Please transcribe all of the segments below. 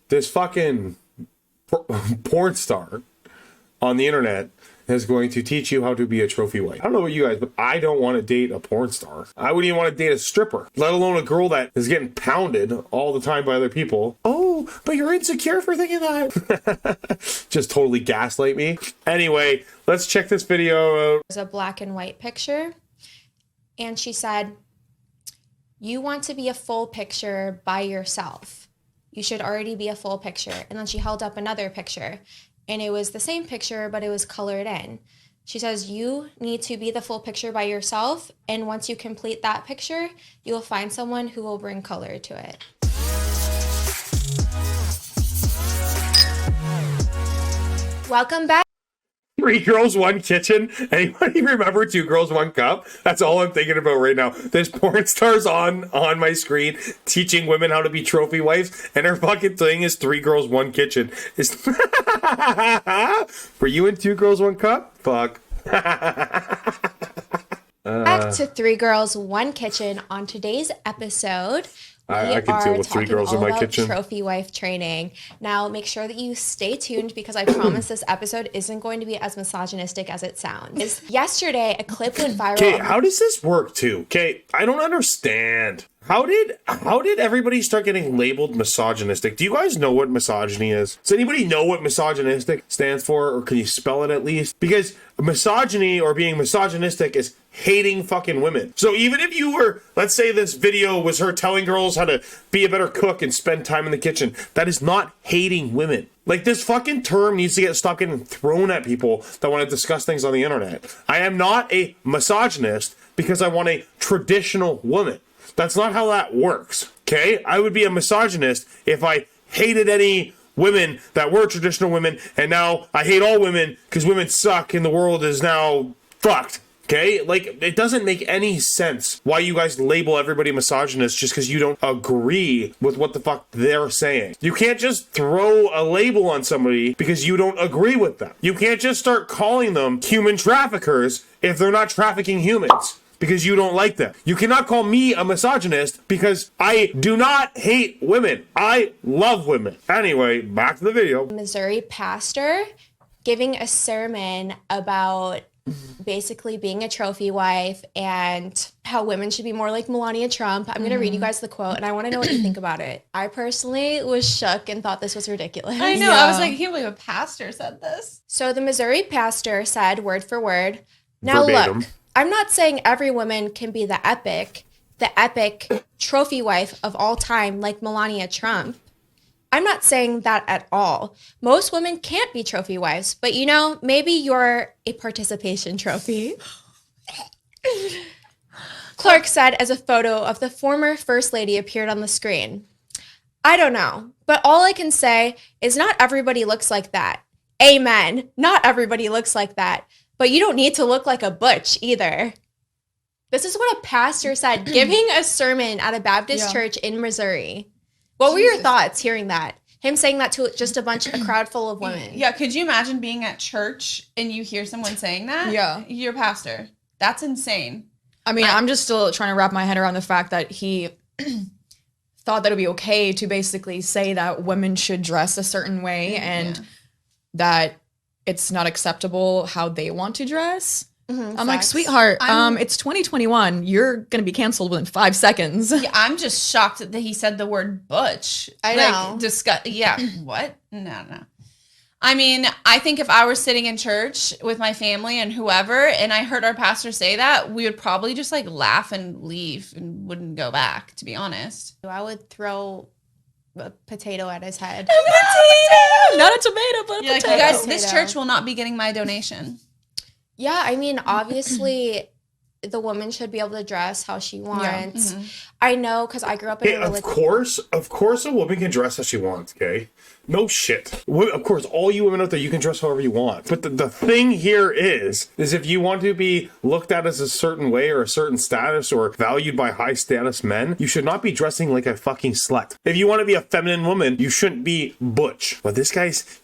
this fucking porn star on the internet is going to teach you how to be a trophy wife. I don't know about you guys, but I don't want to date a porn star. I wouldn't even want to date a stripper, let alone a girl that is getting pounded all the time by other people. Oh, but you're insecure for thinking that. Just totally gaslight me. Anyway, let's check this video out. There's a black and white picture, and she said, "You want to be a full picture by yourself. You should already be a full picture." And then she held up another picture, and it was the same picture, but it was colored in. She says, "You need to be the full picture by yourself, and once you complete that picture, you will find someone who will bring color to it." Welcome back. 3 girls, 1 kitchen. Anybody remember 2 girls, 1 cup? That's all I'm thinking about right now. There's porn stars on my screen teaching women how to be trophy wives, and her fucking thing is 3 girls, 1 kitchen. Were you in 2 girls, 1 cup? Fuck. Back to 3 Girls, 1 Kitchen. On today's episode, I can deal with 3 girls in my kitchen. Trophy wife training. Now, make sure that you stay tuned because I promise this episode isn't going to be as misogynistic as it sounds. Yesterday, a clip went viral. Okay, how does this work too? Okay, I don't understand. How did everybody start getting labeled misogynistic? Do you guys know what misogyny is? Does anybody know what misogynistic stands for, or can you spell it at least? Because misogyny or being misogynistic is hating fucking women. So even if you were, let's say this video was her telling girls how to be a better cook and spend time in the kitchen, that is not hating women. Like, this fucking term needs to stop getting thrown at people that want to discuss things on the internet. I am not a misogynist because I want a traditional woman. That's not how that works, okay? I would be a misogynist if I hated any women that were traditional women, and now I hate all women because women suck and the world is now fucked, okay? Like, it doesn't make any sense why you guys label everybody misogynist just because you don't agree with what the fuck they're saying. You can't just throw a label on somebody because you don't agree with them. You can't just start calling them human traffickers if they're not trafficking humans, because you don't like them. You cannot call me a misogynist because I do not hate women. I love women. Anyway, back to the video. Missouri pastor giving a sermon about basically being a trophy wife and how women should be more like Melania Trump. I'm going to read you guys the quote, and I want to know what you think about it. I personally was shook and thought this was ridiculous. I know. Yeah. I was like, I can't believe a pastor said this. So the Missouri pastor said, word for word, "Now verbatim. Look, I'm not saying every woman can be the epic trophy wife of all time like Melania Trump. I'm not saying that at all. Most women can't be trophy wives, but you know, maybe you're a participation trophy." Clark said as a photo of the former First Lady appeared on the screen. "I don't know, but all I can say is not everybody looks like that. Amen. Not everybody looks like that. But you don't need to look like a butch either." This is what a pastor said, giving a sermon at a Baptist church in Missouri. What were your thoughts hearing that? Him saying that to just a crowd full of women. Yeah, could you imagine being at church and you hear someone saying that? Yeah. You're a pastor. That's insane. I mean, I'm just still trying to wrap my head around the fact that he thought that it would be okay to basically say that women should dress a certain way and that it's not acceptable how they want to dress. I'm like, sweetheart, it's 2021. You're going to be canceled within 5 seconds. Yeah, I'm just shocked that he said the word butch. I know. Yeah, what? No. I mean, I think if I were sitting in church with my family and whoever, and I heard our pastor say that, we would probably just like laugh and leave and wouldn't go back, to be honest. I would throw a potato at his head. A potato! Not a tomato, but a potato. Like, you guys, this church will not be getting my donation. Yeah, I mean, obviously, the woman should be able to dress how she wants. Yeah. I know, because I grew up in a religion. Of course a woman can dress how she wants, okay? No shit. Of course, all you women out there, you can dress however you want. But the thing here is if you want to be looked at as a certain way or a certain status or valued by high status men, you should not be dressing like a fucking slut. If you want to be a feminine woman, you shouldn't be butch. But this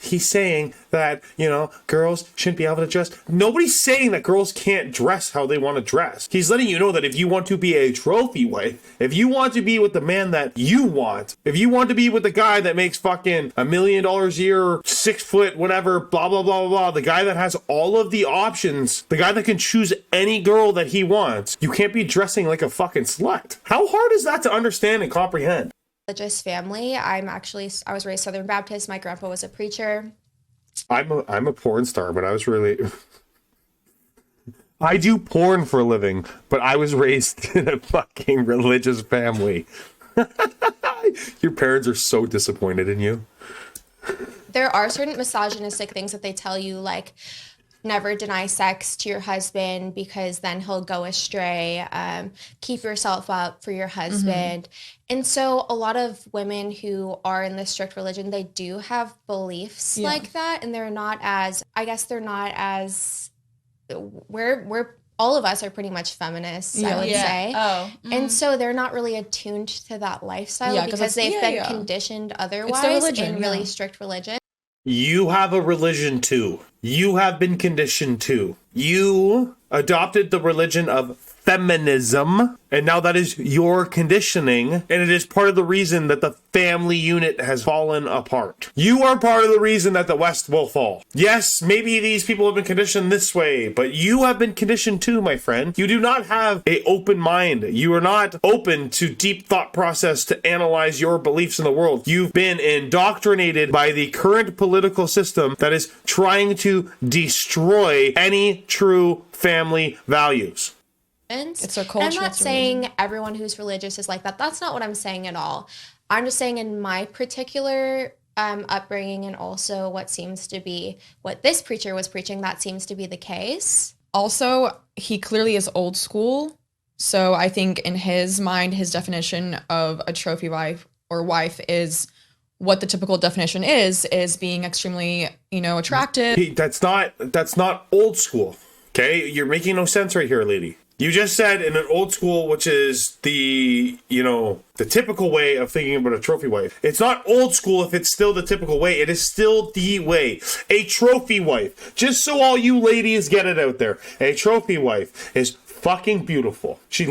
he's saying that, you know, girls shouldn't be able to dress. Nobody's saying that girls can't dress how they want to dress. dress. He's letting you know that if you want to be a trophy wife, if you want to be with the man that you want, if you want to be with the guy that makes fucking $1 million a year, 6 foot, whatever, blah, blah, blah, blah, blah, the guy that has all of the options, the guy that can choose any girl that he wants, you can't be dressing like a fucking slut. How hard is that to understand and comprehend? Religious family. I was raised Southern Baptist. My grandpa was a preacher. I'm a porn star, but I was really... I do porn for a living, but I was raised in a fucking religious family. Your parents are so disappointed in you. There are certain misogynistic things that they tell you, like never deny sex to your husband because then he'll go astray. Keep yourself up for your husband. And so a lot of women who are in this strict religion, they do have beliefs like that. And they're not as, we're all of us are pretty much feminists, I would say. Oh. And so they're not really attuned to that lifestyle because they've been conditioned otherwise in really strict religion. You have a religion too. You have been conditioned too. You adopted the religion of feminism, and now that is your conditioning, and it is part of the reason that the family unit has fallen apart. You are part of the reason that the West will fall. Yes, maybe these people have been conditioned this way, but you have been conditioned too, my friend. You do not have an open mind. You are not open to deep thought process to analyze your beliefs in the world. You've been indoctrinated by the current political system that is trying to destroy any true family values. It's a culture. And I'm not saying everyone who's religious is like that. That's not what I'm saying at all. I'm just saying in my particular upbringing, and also what this preacher was preaching, that seems to be the case. Also, he clearly is old school. So I think in his mind, his definition of a trophy wife or wife is what the typical definition is being extremely, attractive. That's not old school. Okay? You're making no sense right here, lady. You just said in an old school, which is the typical way of thinking about a trophy wife. It's not old school if it's still the typical way. It is still the way. A trophy wife, just so all you ladies get it out there, a trophy wife is fucking beautiful. She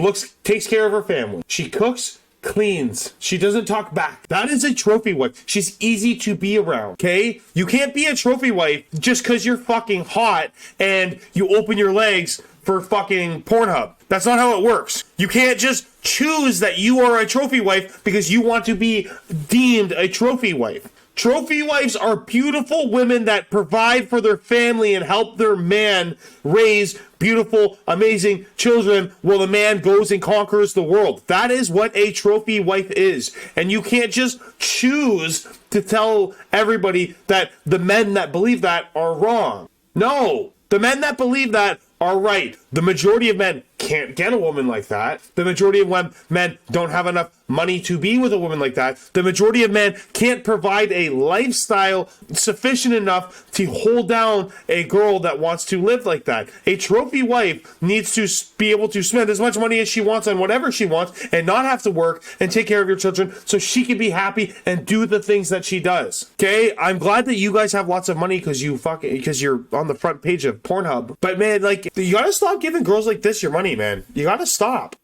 takes care of her family. She cooks, cleans. She doesn't talk back. That is a trophy wife. She's easy to be around, okay? You can't be a trophy wife just because you're fucking hot and you open your legs for fucking Pornhub. That's not how it works. You can't just choose that you are a trophy wife because you want to be deemed a trophy wife. Trophy wives are beautiful women that provide for their family and help their man raise beautiful, amazing children while the man goes and conquers the world. That is what a trophy wife is. And you can't just choose to tell everybody that the men that believe that are wrong. No, the men that believe that are right. The majority of men can't get a woman like that. The majority of men don't have enough money to be with a woman like that. The majority of men can't provide a lifestyle sufficient enough to hold down a girl that wants to live like that. A trophy wife needs to be able to spend as much money as she wants on whatever she wants and not have to work and take care of your children so she can be happy and do the things that she does. Okay? I'm glad that you guys have lots of money because you're on the front page of Pornhub. But man, you gotta stop giving girls like this your money, man. You gotta stop.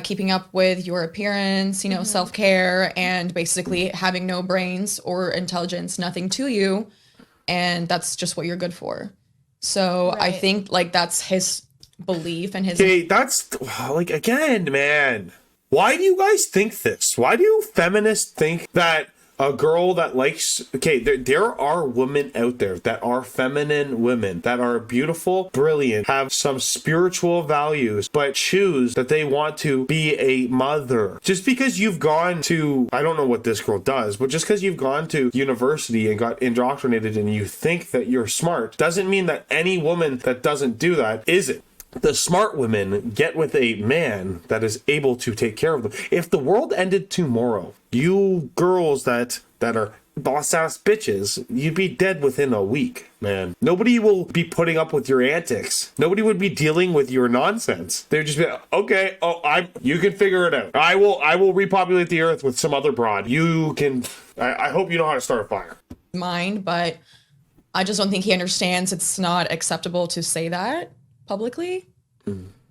Keeping up with your appearance, self-care, and basically having no brains or intelligence, nothing to you, and that's just what you're good for. So I think that's his belief and his... Okay, that's again, man. Why do you guys think this? Why do feminists think that a girl that likes... Okay, there are women out there that are feminine women, that are beautiful, brilliant, have some spiritual values, but choose that they want to be a mother. Just because you've gone to... I don't know what this girl does, but just because you've gone to university and got indoctrinated and you think that you're smart, doesn't mean that any woman that doesn't do that isn't. The smart women get with a man that is able to take care of them. If the world ended tomorrow, you girls that are boss-ass bitches, you'd be dead within a week, man. Nobody will be putting up with your antics. Nobody would be dealing with your nonsense. They'd just be, okay, you can figure it out. I will repopulate the earth with some other broad. You can, I hope you know how to start a fire. Mind, but I just don't think he understands it's not acceptable to say that publicly,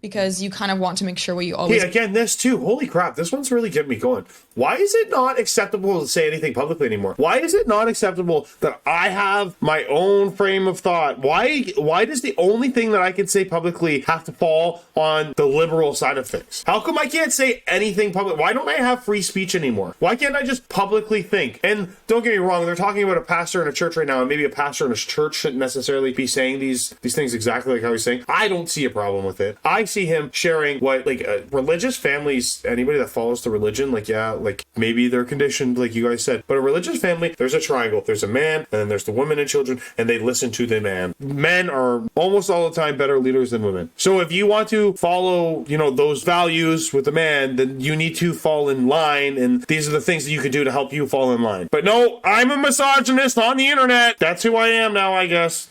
because you kind of want to make sure what you always. Hey, again, this too. Holy crap, this one's really getting me going. Why is it not acceptable to say anything publicly anymore? Why is it not acceptable that I have my own frame of thought? Why does the only thing that I can say publicly have to fall on the liberal side of things? How come I can't say anything public? Why don't I have free speech anymore? Why can't I just publicly think? And don't get me wrong, they're talking about a pastor in a church right now, and maybe a pastor in a church shouldn't necessarily be saying these things exactly like how he's saying. I don't see a problem with it. I see him sharing what, like, religious families, anybody that follows the religion, like, yeah, like, maybe they're conditioned, like you guys said, but a religious family, there's a triangle. There's a man, and then there's the woman and children, and they listen to the man. Men are almost all the time better leaders than women. So if you want to follow, you know, those values with the man, then you need to fall in line, and these are the things that you can do to help you fall in line. But no, I'm a misogynist on the internet. That's who I am now, I guess.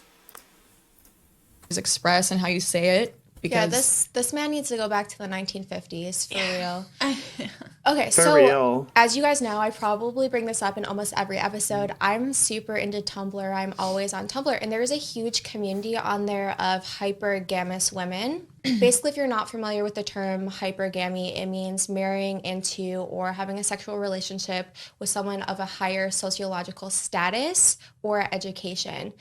Express and how you say it. Yeah, Because this man needs to go back to the 1950s for real. Okay, For so real. as you guys know, I probably bring this up in almost every episode. I'm super into Tumblr. I'm always on Tumblr, and there is a huge community on there of hypergamous women. Basically, if you're not familiar with the term hypergamy, it means marrying into or having a sexual relationship with someone of a higher sociological status or education,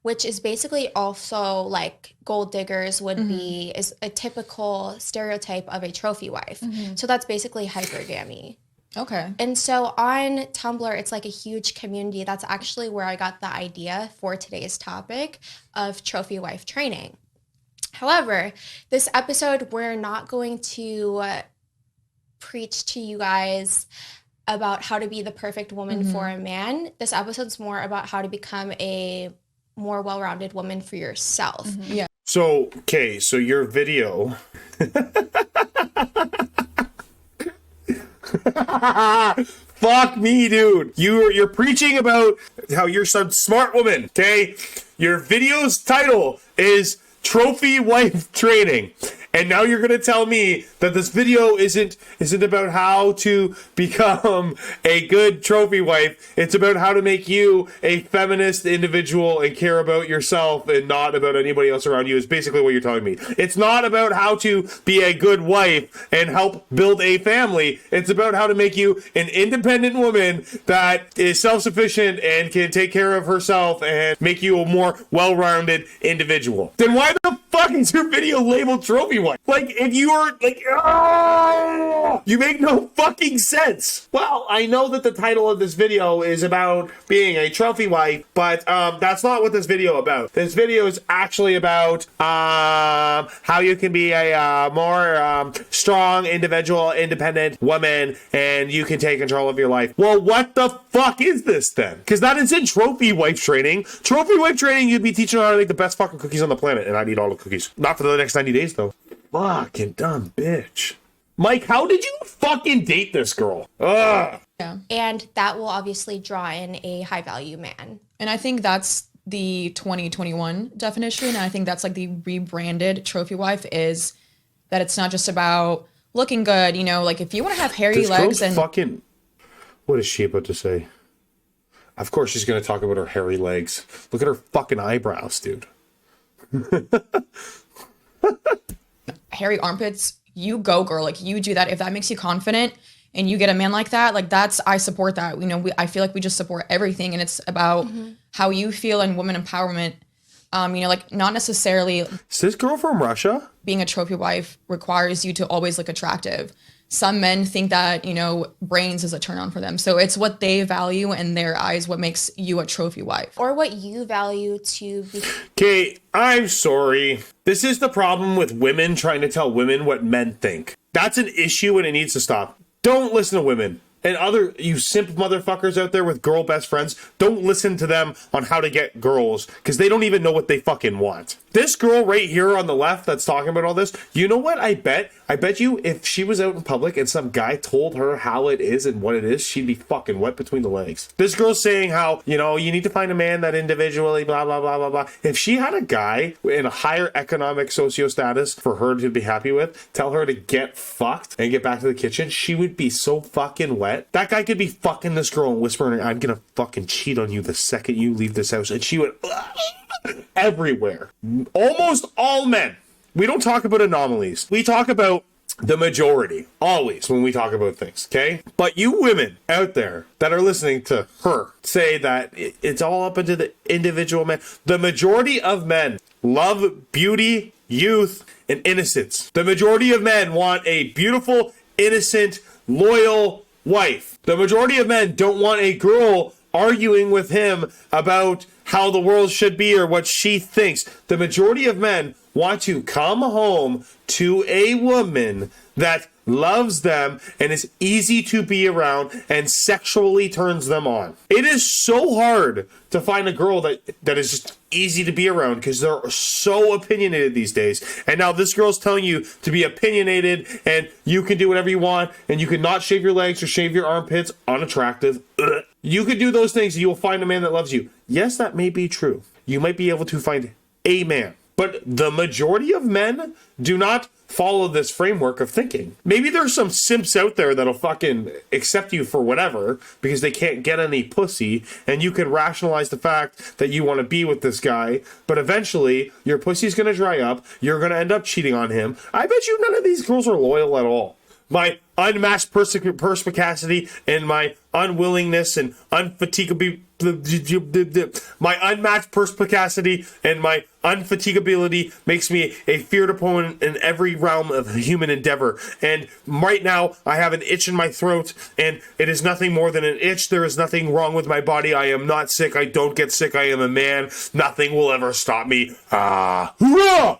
which is basically also like gold diggers would be, is a typical stereotype of a trophy wife. So that's basically hypergamy. okay. And so on Tumblr, it's like a huge community. That's actually where I got the idea for today's topic of trophy wife training. However, this episode, we're not going to preach to you guys about how to be the perfect woman for a man. This episode's more about how to become a more well-rounded woman for yourself. Yeah. So, okay, so your video. Fuck me, dude. You're preaching about how you're some smart woman, okay? Your video's title is Trophy Wife Training. And now you're going to tell me that this video isn't about how to become a good trophy wife. It's about how to make you a feminist individual and care about yourself and not about anybody else around you is basically what you're telling me. It's not about how to be a good wife and help build a family. It's about how to make you an independent woman that is self-sufficient and can take care of herself and make you a more well-rounded individual. Then why the fuck is your video labeled trophy wife? Like, if you were like, you make no fucking sense. Well, I know that the title of this video is about being a trophy wife, but that's not what this video about. This video is actually about how you can be a more strong, individual, independent woman, and you can take control of your life. Well, what the fuck is this then? Because that is in trophy wife training. Trophy wife training, you'd be teaching her how to make the best fucking cookies on the planet, and I'd eat all the cookies. Not for the next 90 days, though. Fucking dumb bitch. Mike, how did you fucking date this girl? Ugh. Yeah. And that will obviously draw in a high-value man. And I think that's the 2021 definition. And I think that's like the rebranded trophy wife is that it's not just about looking good. You know, like if you want to have hairy This legs girl's and fucking... What is she about to say? Of course she's going to talk about her hairy legs. Look at her fucking eyebrows, dude. hairy armpits, you go, girl. Like you do that. If that makes you confident and you get a man like that, like that's, I support that. You know, I feel like we just support everything, and it's about how you feel and women empowerment. You know, like not necessarily Is this girl from Russia? being a trophy wife requires you to always look attractive. Some men think that, you know, brains is a turn on for them. So it's what they value in their eyes, what makes you a trophy wife. Or what you value to be. Okay, I'm sorry. This is the problem with women trying to tell women what men think. That's an issue and it needs to stop. Don't listen to women. And other, you simp motherfuckers out there with girl best friends, don't listen to them on how to get girls, because they don't even know what they fucking want. This girl right here on the left that's talking about all this, you know what I bet you if she was out in public and some guy told her how it is and what it is, she'd be fucking wet between the legs. This girl's saying how, you know, you need to find a man that individually, blah, blah, blah, blah, blah. If she had a guy in a higher economic socio status for her to be happy with, tell her to get fucked and get back to the kitchen, she would be so fucking wet. That guy could be fucking this girl and whispering, I'm gonna fucking cheat on you the second you leave this house. And she would everywhere. Almost all men We don't talk about anomalies. We talk about the majority, always, when we talk about things, okay? But you women out there that are listening to her say that it's all up into the individual man. The majority of men love beauty, youth, and innocence. The majority of men want a beautiful, innocent, loyal wife. The majority of men don't want a girl arguing with him about how the world should be or what she thinks. The majority of men want to come home to a woman that loves them and is easy to be around and sexually turns them on. It is so hard to find a girl that is just easy to be around because they're so opinionated these days. And now this girl's telling you to be opinionated and you can do whatever you want and you can not shave your legs or shave your armpits. Unattractive. Ugh. You can do those things and you will find a man that loves you. Yes, that may be true. You might be able to find a man. But the majority of men do not follow this framework of thinking. Maybe there's some simps out there that'll fucking accept you for whatever because they can't get any pussy, and you can rationalize the fact that you want to be with this guy, but eventually your pussy's gonna dry up, you're gonna end up cheating on him. I bet you none of these girls are loyal at all. My unmatched perspicacity and my unwillingness and unfatigability, my unmatched perspicacity and my unfatigability makes me a feared opponent in every realm of human endeavor. And right now, I have an itch in my throat, and it is nothing more than an itch. There is nothing wrong with my body. I am not sick. I don't get sick. I am a man. Nothing will ever stop me. Ah, hoorah!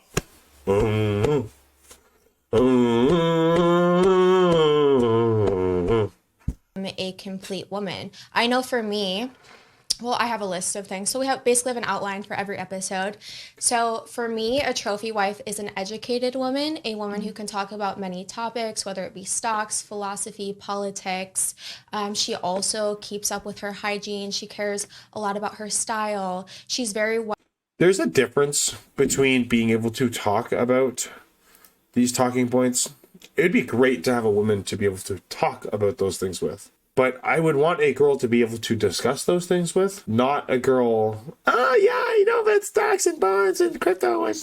I'm a complete woman. I know for me, well, I have a list of things. So we basically have an outline for every episode. So for me, a trophy wife is an educated woman, a woman who can talk about many topics, whether it be stocks, philosophy, politics. She also keeps up with her hygiene. She cares a lot about her style. She's very... There's a difference between being able to talk about these talking points. It'd be great to have a woman to be able to talk about those things with. But I would want a girl to be able to discuss those things with, not a girl, about stocks and bonds and crypto and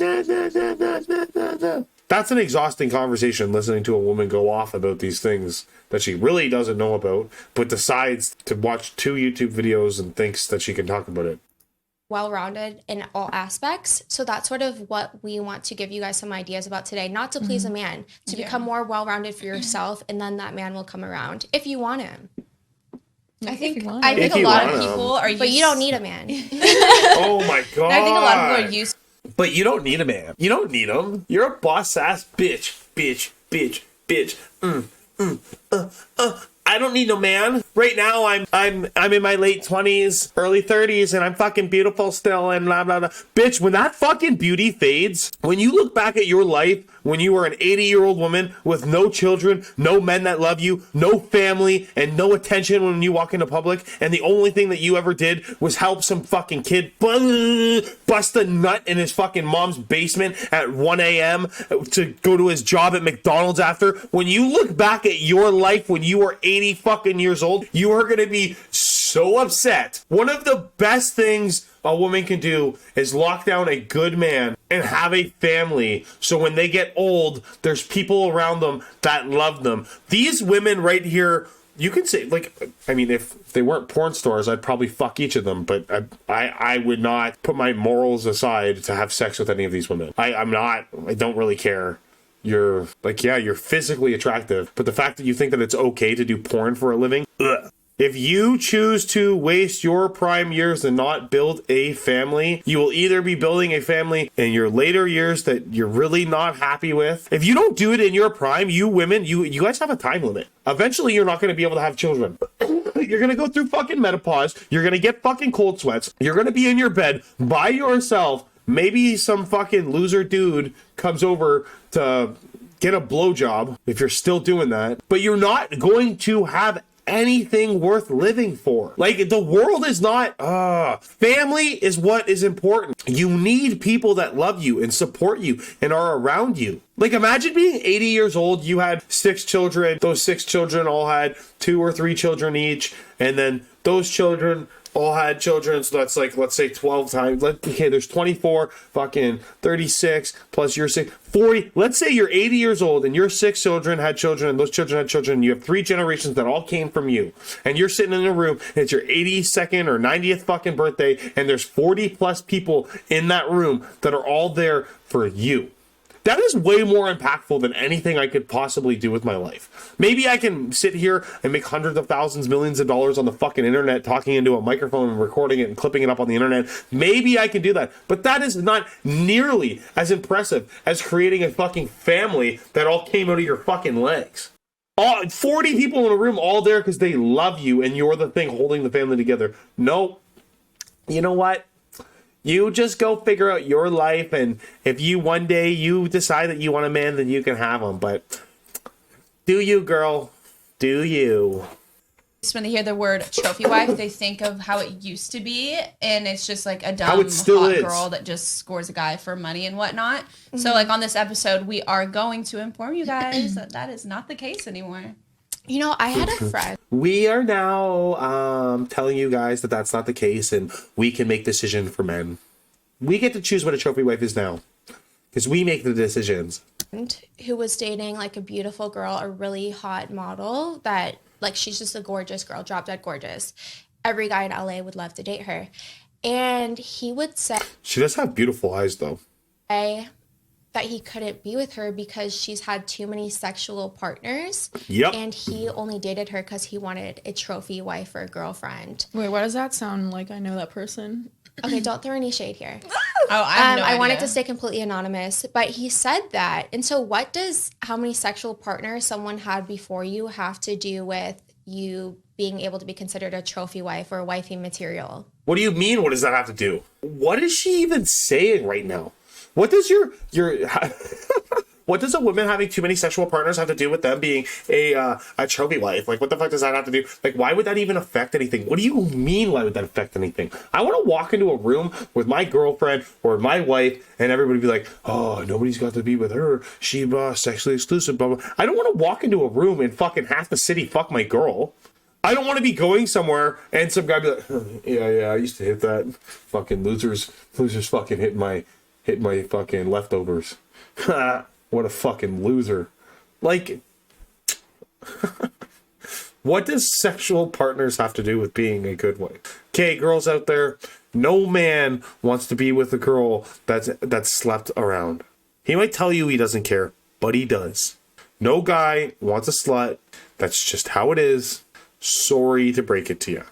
da. That's an exhausting conversation, listening to a woman go off about these things that she really doesn't know about, but decides to watch 2 YouTube videos and thinks that she can talk about it. Well-rounded in all aspects. So that's sort of what we want to give you guys some ideas about today. Not to please a man, to become more well-rounded for yourself, and then that man will come around if you want him. I think a lot of people are used... But you don't need a man. Oh my god. I think a lot of people are used... But you don't need a man. You don't need him. You're a boss-ass bitch. I don't need no man. Right now, I'm in my late 20s, early 30s, and I'm fucking beautiful still, and blah, blah, blah. Bitch, when that fucking beauty fades, when you look back at your life, when you were an 80-year-old woman with no children, no men that love you, no family, and no attention when you walk into public, and the only thing that you ever did was help some fucking kid bust a nut in his fucking mom's basement at 1 a.m. to go to his job at McDonald's after, when you look back at your life when you were 80 fucking years old, you are going to be so upset. One of the best things a woman can do is lock down a good man and have a family, so when they get old, there's people around them that love them. These women right here, you can say, if they weren't porn stars, I'd probably fuck each of them, but I would not put my morals aside to have sex with any of these women. I don't really care. You're physically attractive, but the fact that you think that it's okay to do porn for a living, ugh. If you choose to waste your prime years and not build a family, you will either be building a family in your later years that you're really not happy with. If you don't do it in your prime, you women, you guys have a time limit. Eventually, you're not going to be able to have children. You're going to go through fucking menopause. You're going to get fucking cold sweats. You're going to be in your bed by yourself. Maybe some fucking loser dude comes over to get a blowjob if you're still doing that. But you're not going to have anything worth living for. Like, the world is not, family is what is important. You need people that love you and support you and are around you. Like, imagine being 80 years old, you had 6 children, those 6 children all had 2 or 3 children each, and then those children all had children, so that's like, let's say 12 times. Okay, there's 24, fucking 36, plus your 6, 40. Let's say you're 80 years old and your 6 children had children, and those children had children, and you have 3 generations that all came from you. And you're sitting in a room, and it's your 82nd or 90th fucking birthday, and there's 40 plus people in that room that are all there for you. That is way more impactful than anything I could possibly do with my life. Maybe I can sit here and make hundreds of thousands, millions of dollars on the fucking internet, talking into a microphone and recording it and clipping it up on the internet. Maybe I can do that. But that is not nearly as impressive as creating a fucking family that all came out of your fucking legs. 40 people in a room all there because they love you and you're the thing holding the family together. No. You know what? You just go figure out your life, and if you one day you decide that you want a man, then you can have him. But do you, girl? Do you? Just when they hear the word trophy wife, they think of how it used to be, and it's just like a dumb How it still hot is. girl that just scores a guy for money and whatnot. So like on this episode, we are going to inform you guys that that is not the case anymore. You know, I had a friend. We are now telling you guys that that's not the case, and we can make decisions for men. We get to choose what a trophy wife is now, because we make the decisions. Who was dating like a beautiful girl, a really hot model that like she's just a gorgeous girl, drop dead gorgeous. Every guy in LA would love to date her. And he would say She does have beautiful eyes, though. that he couldn't be with her because she's had too many sexual partners. Yep. And he only dated her because he wanted a trophy wife or a girlfriend. Wait, why does that sound like I know that person? Okay, don't throw any shade here. Oh, I have no I wanted idea. to stay completely anonymous, but he said that. And so what does how many sexual partners someone had before you have to do with you being able to be considered a trophy wife or wifey material? What do you mean? What does that have to do? What is she even saying right now? What does your what does a woman having too many sexual partners have to do with them being a trophy wife? Like, what the fuck does that have to do? Like, why would that even affect anything? What do you mean, why would that affect anything? I want to walk into a room with my girlfriend or my wife and everybody be like, oh, nobody's got to be with her. She sexually exclusive, blah, blah. I don't want to walk into a room and fucking half the city fuck my girl. I don't want to be going somewhere and some guy be like, yeah, I used to hit that. Fucking losers fucking hit my fucking leftovers. What a fucking loser. Like, what does sexual partners have to do with being a good wife? Okay, girls out there, no man wants to be with a girl that's slept around. He might tell you he doesn't care, but he does. No guy wants a slut. That's just how it is. Sorry to break it to you.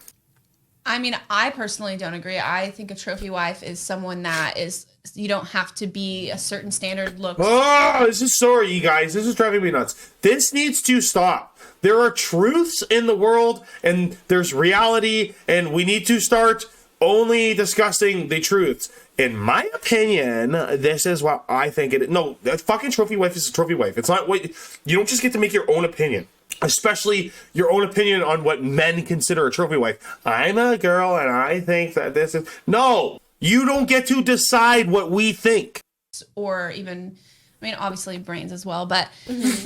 I mean, I personally don't agree. I think a trophy wife is someone that is, you don't have to be a certain standard look. Oh, this is sorry, you guys. This is driving me nuts. This needs to stop. There are truths in the world, and there's reality, and we need to start only discussing the truths. In my opinion, this is what I think it is. No, a fucking trophy wife is a trophy wife. It's not what you don't just get to make your own opinion. Especially your own opinion on what men consider a trophy wife. I'm a girl and I think that this is... No! You don't get to decide what we think. Or even, I mean, obviously brains as well, but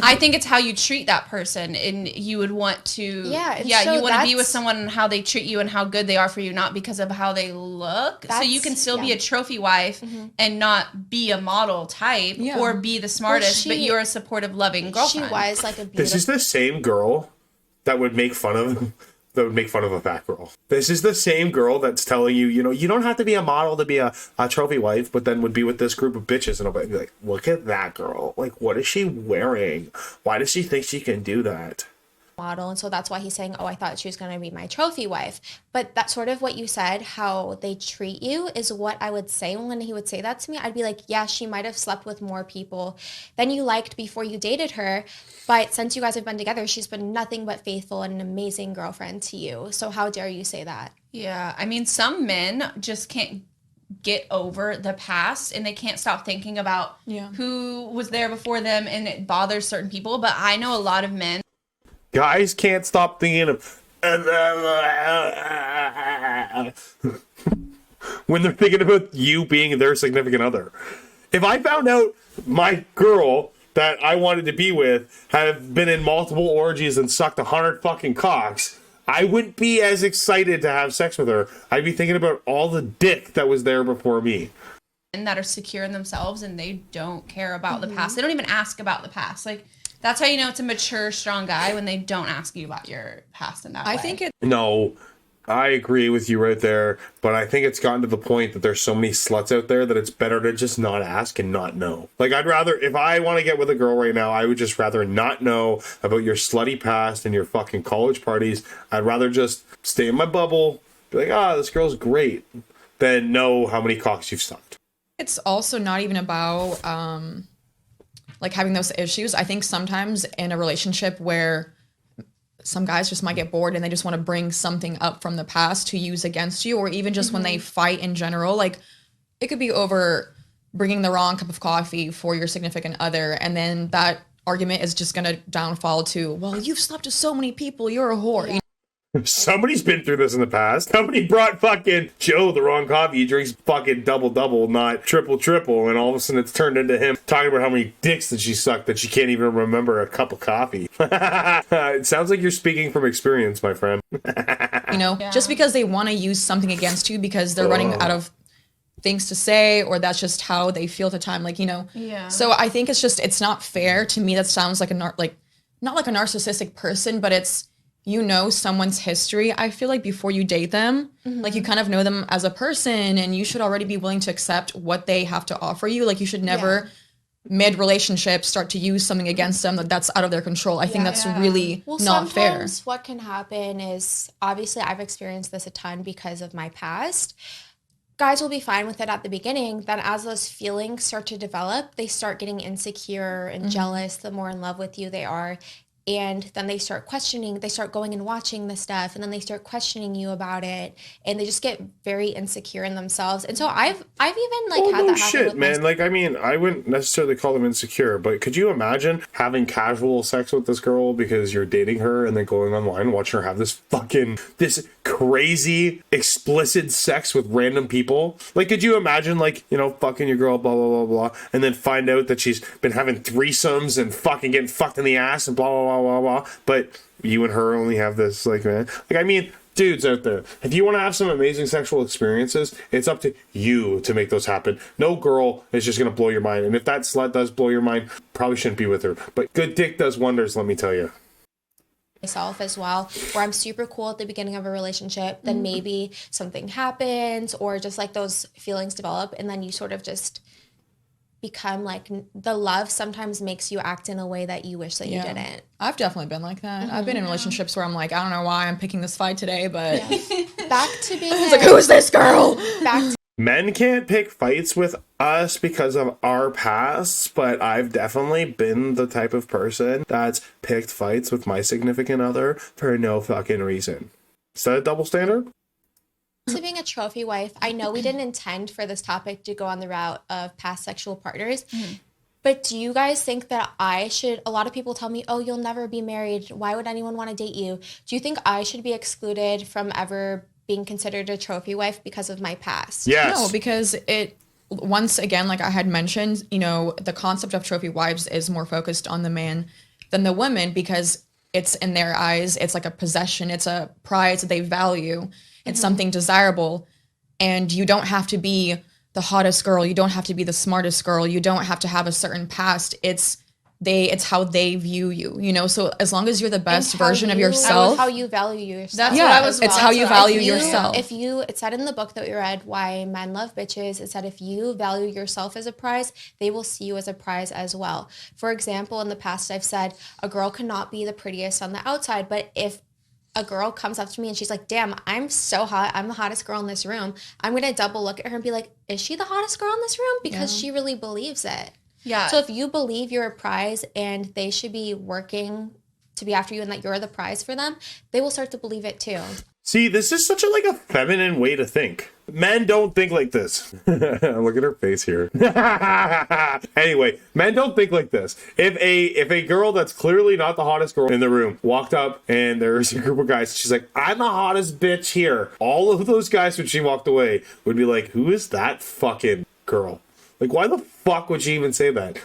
I think it's how you treat that person, and you would want to, you want to be with someone and how they treat you and how good they are for you, not because of how they look. So you can still be a trophy wife and not be a model type or be the smartest, but you're a supportive, loving girlfriend. She was like a beautiful... This is the same girl that would make fun of... that would make fun of a fat girl. This is the same girl that's telling you, you don't have to be a model to be a trophy wife, but then would be with this group of bitches and I'll be like, look at that girl. Like, what is she wearing? Why does she think she can do that? Model, and so that's why he's saying, oh, I thought she was going to be my trophy wife. But that's sort of what you said, how they treat you, is what I would say when he would say that to me. I'd be like, yeah, she might have slept with more people than you liked before you dated her, but since you guys have been together, she's been nothing but faithful and an amazing girlfriend to you. So how dare you say that? Yeah, I mean, some men just can't get over the past and they can't stop thinking about who was there before them, and it bothers certain people. But I know a lot of men. Guys can't stop thinking of when they're thinking about you being their significant other. If I found out my girl that I wanted to be with had been in multiple orgies and sucked 100 fucking cocks, I wouldn't be as excited to have sex with her. I'd be thinking about all the dick that was there before me. And that are secure in themselves and they don't care about the past. They don't even ask about the past. Like, that's how you know it's a mature, strong guy, when they don't ask you about your past in that way. I think it. No, I agree with you right there, but I think it's gotten to the point that there's so many sluts out there that it's better to just not ask and not know. Like, I'd rather, if I want to get with a girl right now, I would just rather not know about your slutty past and your fucking college parties. I'd rather just stay in my bubble, be like, this girl's great, than know how many cocks you've sucked. It's also not even about like having those issues. I think sometimes in a relationship where some guys just might get bored and they just want to bring something up from the past to use against you, or even just when they fight in general, like it could be over bringing the wrong cup of coffee for your significant other, and then that argument is just gonna downfall to, well, you've slept with so many people, you're a whore. Yeah. Somebody's been through this in the past. Somebody brought fucking Joe the wrong coffee. He drinks fucking double, not triple, and all of a sudden it's turned into him talking about how many dicks that she sucked that she can't even remember a cup of coffee. It sounds like you're speaking from experience, my friend. Just because they want to use something against you because they're running out of things to say, or that's just how they feel at the time, Yeah. So I think it's not fair to me. That sounds like not like a narcissistic person, but it's, someone's history, I feel like, before you date them. Like, you kind of know them as a person, and you should already be willing to accept what they have to offer you. Like, you should never mid-relationship start to use something against them that's out of their control. I think that's really not fair. Sometimes what can happen is, obviously I've experienced this a ton because of my past. Guys will be fine with it at the beginning. Then as those feelings start to develop, they start getting insecure and jealous the more in love with you they are. And then they start questioning, they start going and watching the stuff, and then they start questioning you about it, and they just get very insecure in themselves. And so I've even had that happen shit, with man. Like, I mean, I wouldn't necessarily call them insecure, but could you imagine having casual sex with this girl because you're dating her, and then going online and watching her have this crazy explicit sex with random people? Like, could you imagine, fucking your girl, blah, blah, blah, blah, and then find out that she's been having threesomes and fucking getting fucked in the ass and blah, blah, blah, blah, blah, but you and her only have this, dudes out there, if you want to have some amazing sexual experiences, it's up to you to make those happen. No girl is just going to blow your mind, and if that slut does blow your mind, probably shouldn't be with her, but good dick does wonders, let me tell you. Myself as well, where I'm super cool at the beginning of a relationship, then maybe something happens, or just those feelings develop, and then you sort of just become the love sometimes makes you act in a way that you wish that you didn't. I've definitely been like that. I've been in relationships where I'm like, I don't know why I'm picking this fight today, but back to being it's like, who is this girl? Back to Men can't pick fights with us because of our pasts, but I've definitely been the type of person that's picked fights with my significant other for no fucking reason. Is that a double standard? being a trophy wife, I know we didn't intend for this topic to go on the route of past sexual partners, but do you guys think that a lot of people tell me, oh, you'll never be married. Why would anyone want to date you? Do you think I should be excluded from ever being considered a trophy wife because of my past? Yes. No, because once again, like I had mentioned, the concept of trophy wives is more focused on the man than the woman, because it's, in their eyes, it's like a possession. It's a prize that they value. It's something desirable. And you don't have to be the hottest girl. You don't have to be the smartest girl. You don't have to have a certain past. It's how they view you, so as long as you're the best version of yourself. How you value yourself. That's what I was it's how you value yourself. It said in the book that we read, Why Men Love Bitches, it said if you value yourself as a prize, they will see you as a prize as well. For example, in the past, I've said a girl cannot be the prettiest on the outside, but if a girl comes up to me and she's like, damn, I'm so hot, I'm the hottest girl in this room, I'm going to double look at her and be like, is she the hottest girl in this room? Because she really believes it. Yeah. So if you believe you're a prize and they should be working to be after you and that you're the prize for them, they will start to believe it too. See, this is such a feminine way to think. Men don't think like this. Look at her face here. Anyway, men don't think like this. If a girl that's clearly not the hottest girl in the room walked up and there's a group of guys, she's like, I'm the hottest bitch here. All of those guys, when she walked away, would be like, who is that fucking girl? Why the fuck would she even say that?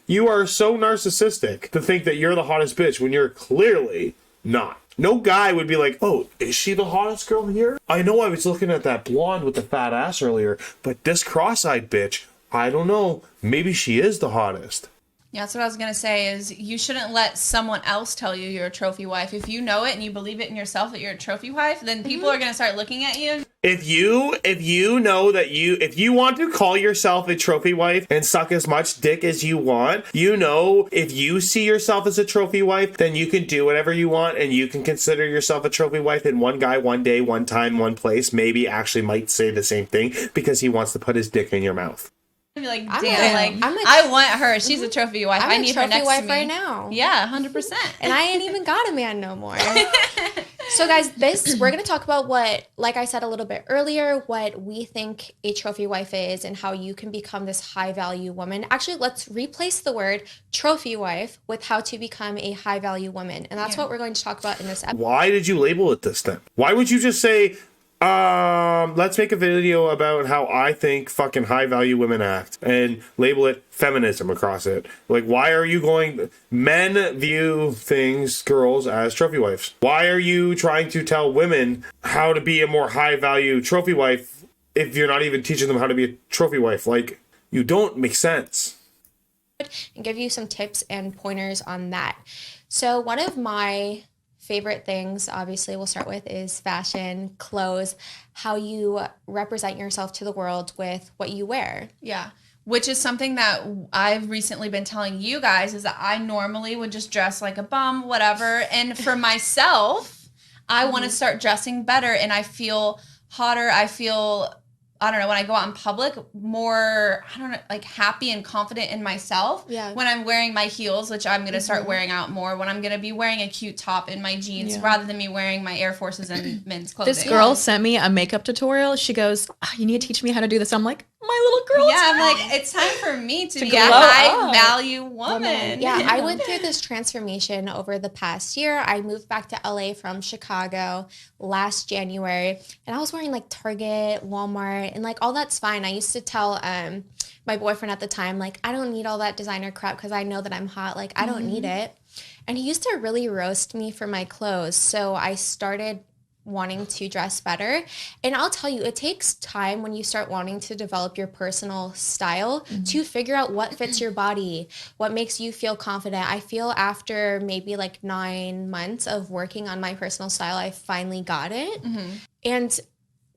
You are so narcissistic to think that you're the hottest bitch when you're clearly not. No guy would be like, oh, is she the hottest girl here? I know I was looking at that blonde with the fat ass earlier, but this cross-eyed bitch, I don't know. Maybe she is the hottest. Yeah, that's what I was going to say is you shouldn't let someone else tell you you're a trophy wife. If you know it and you believe it in yourself that you're a trophy wife, then people are going to start looking at you. If you know that if you want to call yourself a trophy wife and suck as much dick as you want, you know, if you see yourself as a trophy wife, then you can do whatever you want and you can consider yourself a trophy wife, and one guy, one day, one time, one place maybe actually might say the same thing because he wants to put his dick in your mouth. Be like, I'm damn, a- like, I'm a- I want her. She's a trophy wife. I I'm a need her trophy next wife to me. right now. Yeah, 100%. And I ain't even got a man no more. So guys, we're going to talk about what, like I said a little bit earlier, what we think a trophy wife is and how you can become this high value woman. Actually, let's replace the word trophy wife with how to become a high value woman. And that's what we're going to talk about in this episode. Why did you label it this then? Why would you just say, let's make a video about how I think fucking high value women act and label it feminism across it? Like, why are you going, men view girls as trophy wives. Why are you trying to tell women how to be a more high value trophy wife if you're not even teaching them how to be a trophy wife? Like, you don't make sense. And give you some tips and pointers on that. So one of my favorite things, obviously, we'll start with is fashion, clothes, how you represent yourself to the world with what you wear. Yeah. Which is something that I've recently been telling you guys is that I normally would just dress like a bum, whatever. And for myself, I want to start dressing better and I feel hotter. I feel, I don't know, when I go out in public, more, I don't know, like happy and confident in myself. Yeah. When I'm wearing my heels, which I'm going to start wearing out more, when I'm going to be wearing a cute top in my jeans rather than me wearing my Air Forces and men's clothing. This girl sent me a makeup tutorial. She goes, you need to teach me how to do this. I'm like, my little girl. Yeah, I'm like, it's time for me to be a glow high up. value woman. Yeah, I went through this transformation over the past year. I moved back to LA from Chicago last January, and I was wearing like Target, Walmart, and like all that's fine. I used to tell my boyfriend at the time, like, I don't need all that designer crap because I know that I'm hot. Like, I don't need it. And he used to really roast me for my clothes. So I started wanting to dress better. And I'll tell you, it takes time when you start wanting to develop your personal style to figure out what fits your body, what makes you feel confident. I feel after maybe like 9 months of working on my personal style, I finally got it. And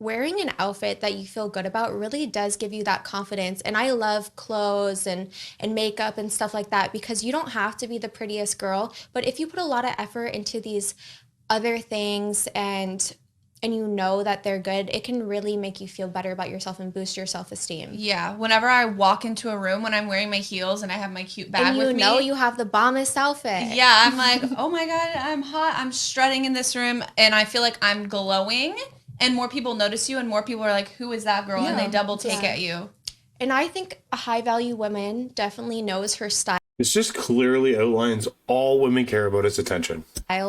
wearing an outfit that you feel good about really does give you that confidence. And I love clothes and makeup and stuff like that because you don't have to be the prettiest girl, but if you put a lot of effort into these other things and you know that they're good, it can really make you feel better about yourself and boost your self-esteem. Yeah, whenever I walk into a room when I'm wearing my heels and I have my cute bag And with me. you know you have the bombest outfit. Yeah, I'm like, oh my God, I'm hot. I'm strutting in this room and I feel like I'm glowing and more people notice you and more people are like, who is that girl? And they double take at you. And I think a high value woman definitely knows her style. This just clearly outlines all women care about is attention.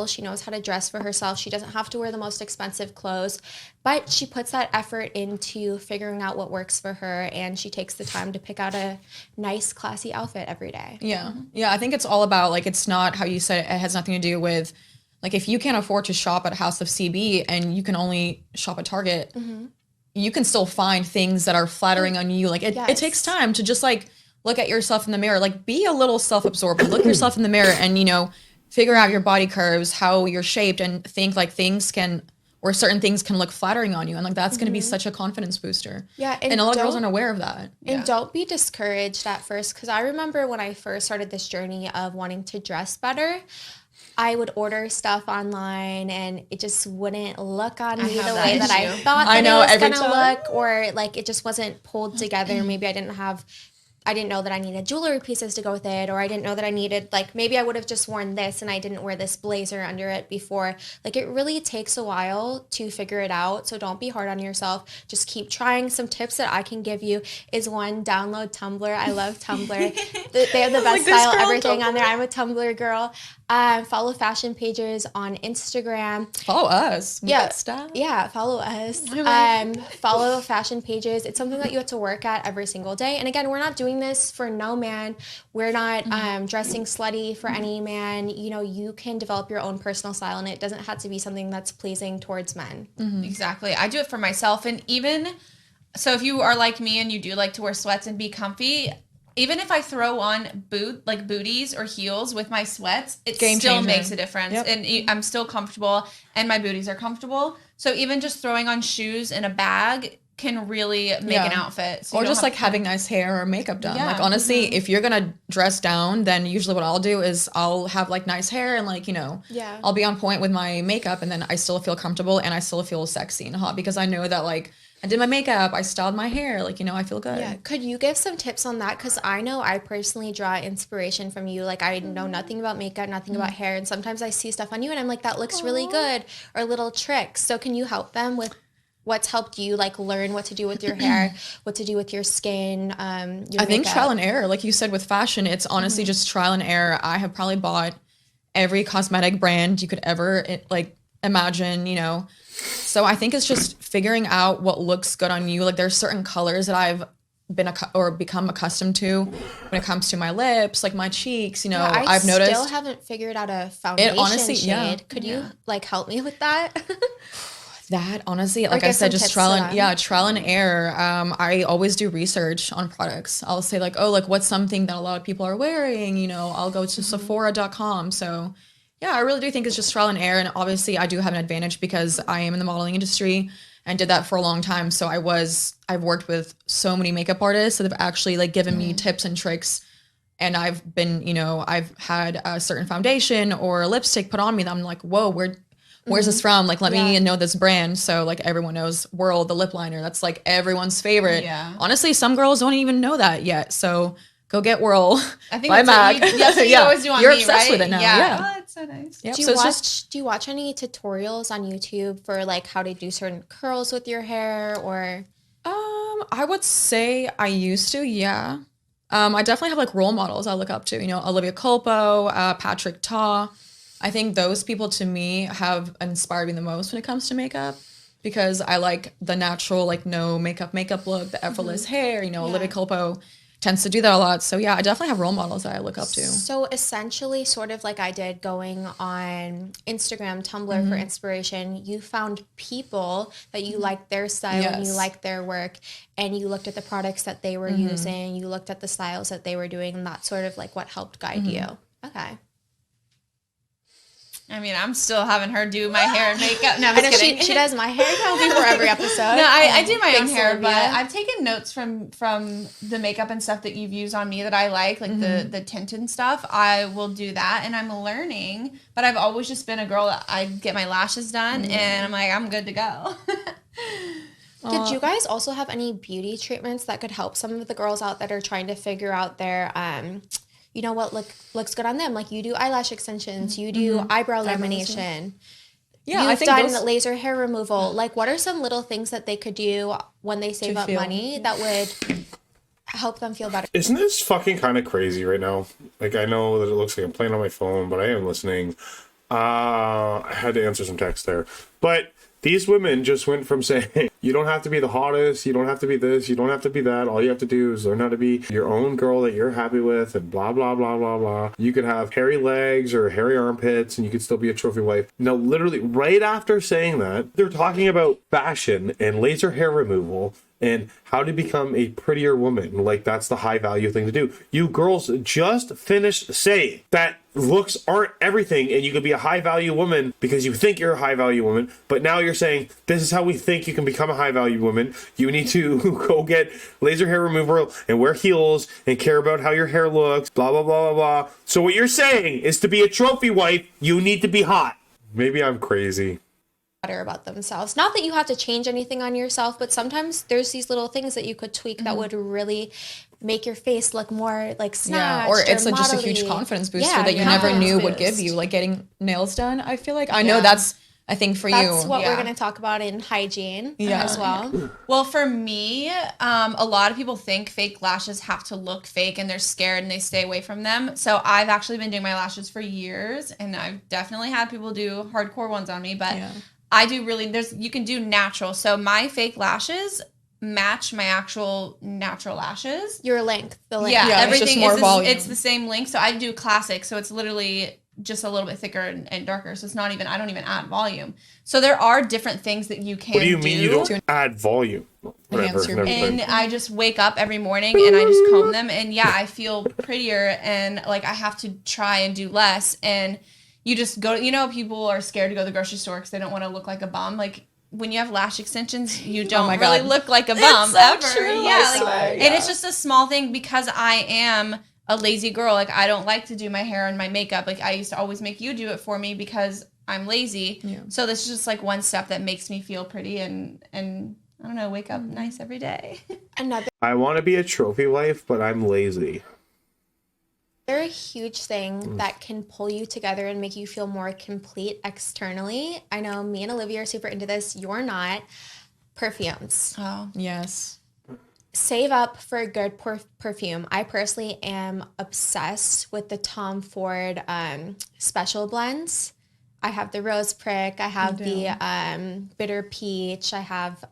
She knows how to dress for herself. She doesn't have to wear the most expensive clothes, but she puts that effort into figuring out what works for her, and she takes the time to pick out a nice, classy outfit every day. Yeah. Yeah, I think it's all about, like, it's not how you said it. It has nothing to do with, like, if you can't afford to shop at House of CB and you can only shop at Target, you can still find things that are flattering on you. Like, it takes time to just, like, look at yourself in the mirror. Like, be a little self-absorbed. Look yourself in the mirror and, you know, figure out your body curves, how you're shaped, and think, like, things can, or certain things can look flattering on you. And, like, that's going to be such a confidence booster. Yeah. And a lot of girls aren't aware of that. And don't be discouraged at first, because I remember when I first started this journey of wanting to dress better, I would order stuff online and it just wouldn't look on me the way that I thought that it was going to look, or like it just wasn't pulled together. Maybe I didn't know that I needed jewelry pieces to go with it, or I didn't know that I needed, like, maybe I would have just worn this and I didn't wear this blazer under it before. Like, it really takes a while to figure it out, so don't be hard on yourself. Just keep trying. Some tips that I can give you is, one, download Tumblr. I love Tumblr. They have the best style, everything on there. I'm a Tumblr girl. Follow fashion pages on Instagram. Follow us. We Yeah. got stuff. Yeah, follow us. Follow fashion pages. It's something that you have to work at every single day. And again, we're not doing this for no man. We're not dressing slutty for any man. You know, you can develop your own personal style, and it doesn't have to be something that's pleasing towards men. Exactly. I do it for myself. And even so, if you are like me and you do like to wear sweats and be comfy, even if I throw on booties or heels with my sweats, it Game still changer. makes a difference. Yep. And I'm still comfortable and my booties are comfortable. So even just throwing on shoes and a bag can really make an outfit. So or you don't just have like having nice hair or makeup done. Yeah. Like honestly, if you're gonna dress down, then usually what I'll do is I'll have like nice hair and like, you know, Yeah. I'll be on point with my makeup, and then I still feel comfortable and I still feel sexy and hot because I know that like I did my makeup, I styled my hair, like, you know, I feel good. Yeah. Could you give some tips on that? Because I know I personally draw inspiration from you. Like, I know nothing about makeup, nothing about hair. And sometimes I see stuff on you and I'm like, that looks really good, or little tricks. So can you help them with what's helped you, like, learn what to do with your hair, what to do with your skin, your I think makeup? trial and error, like you said with fashion, it's honestly just trial and error. I have probably bought every cosmetic brand you could ever like imagine, you know. So I think it's just figuring out what looks good on you. Like there's certain colors that I've become accustomed to when it comes to my lips, like my cheeks, you know. Yeah, I've noticed still haven't figured out a foundation honestly, shade. yeah. Could you like help me with that? that honestly, like I give said, some just tips trial to and them. trial and error. I always do research on products. I'll say like, oh, like what's something that a lot of people are wearing, you know. I'll go to Sephora.com. So yeah, I really do think it's just trial and error. And obviously I do have an advantage because I am in the modeling industry and did that for a long time. So I've worked with so many makeup artists that have actually like given me tips and tricks. And I've been, you know, I've had a certain foundation or a lipstick put on me that I'm like, whoa, where's this from? Like, let me know this brand. So like everyone knows Whirl, the lip liner. That's like everyone's favorite. Yeah. Honestly, some girls don't even know that yet. So go get Whirl. I think by that's Mac. what you always do on You're me, obsessed right? with it now. Yeah. Yeah. Oh, that's so nice. Yep. Do So you it's watch just do you watch any tutorials on YouTube for like how to do certain curls with your hair, or I would say I used to, yeah. I definitely have like role models I look up to, you know, Olivia Culpo, Patrick Ta. I think those people to me have inspired me the most when it comes to makeup because I like the natural, like no makeup look, the effortless hair, you know, Olivia Culpo tends to do that a lot. So yeah, I definitely have role models that I look up to. so essentially sort of like I did going on Instagram, Tumblr for inspiration, you found people that you liked their style and you Yes. liked their work, and you looked at the products that they were using, you looked at the styles that they were doing, and that's sort of like what helped guide you. Okay. I mean, I'm still having her do my hair and makeup. No, I'm I know just kidding. she does my hair now before every episode. No, I do my own Thanks, hair, Olivia. but I've taken notes from the makeup and stuff that you've used on me that I like the tint and stuff. I will do that, and I'm learning. But I've always just been a girl that I get my lashes done, and I'm like, I'm good to go. Did you guys also have any beauty treatments that could help some of the girls out that are trying to figure out their, you know, what looks good on them? Like you do eyelash extensions, you do eyebrow lamination. Yeah, You've I think done those, laser hair removal. Like, what are some little things that they could do when they save up feel- money that would help them feel better? Isn't this fucking kind of crazy right now? Like, I know that it looks like I'm playing on my phone, but I am listening. I had to answer some text there. But these women just went from saying, you don't have to be the hottest, you don't have to be this, you don't have to be that. All you have to do is learn how to be your own girl that you're happy with, and blah, blah, blah, blah, blah. You could have hairy legs or hairy armpits, and you could still be a trophy wife. Now, literally, right after saying that, they're talking about fashion and laser hair removal and how to become a prettier woman. Like, that's the high value thing to do. You girls just finished saying that looks aren't everything and you could be a high value woman because you think you're a high value woman, but now you're saying this is how we think you can become a high value woman. You need to go get laser hair removal and wear heels and care about how your hair looks, blah, blah, blah, blah, blah. So what you're saying is to be a trophy wife, you need to be hot. Maybe I'm crazy. Better about themselves. Not that you have to change anything on yourself, but sometimes there's these little things that you could tweak that would really make your face look more like snatched. or it's like just a modelly. huge confidence booster Yeah, that you never confidence knew would give boost. you. Like getting nails done, I feel like. I know Yeah. that's I think for That's you, what Yeah. we're going to talk about in hygiene Yeah. as well. Well, for me, a lot of people think fake lashes have to look fake and they're scared and they stay away from them. So I've actually been doing my lashes for years and I've definitely had people do hardcore ones on me, but Yeah. I do really, you can do natural. So my fake lashes match my actual natural lashes. Your length, the length. Yeah, Yeah, it's everything just more is volume. it's the same length. So I do classic. So it's literally just a little bit thicker and darker. So it's not even, I don't even add volume. So there are different things that you can What do you mean you don't add volume? Whatever. Enhance your never makeup. mind. And I just wake up every morning and I just comb them. And yeah, I feel prettier and like I have to try and do less. And you just go, people are scared to go to the grocery store because they don't want to look like a bum. Like when you have lash extensions, you don't my really God. look like a bum so ever. true, Yeah, I like, swear, and it's just a small thing because I am a lazy girl. Like I don't like to do my hair and my makeup. Like I used to always make you do it for me because I'm lazy. Yeah. So this is just like one step that makes me feel pretty and I don't know, wake up nice every day. Another I want to be a trophy wife, but I'm lazy. huge thing that can pull you together and make you feel more complete externally. I know me and Olivia are super into this. You're not. Perfumes. Oh. Yes. Save up for a good perfume. I personally am obsessed with the Tom Ford special blends. I have the Rose Prick. I have the Bitter Peach. I have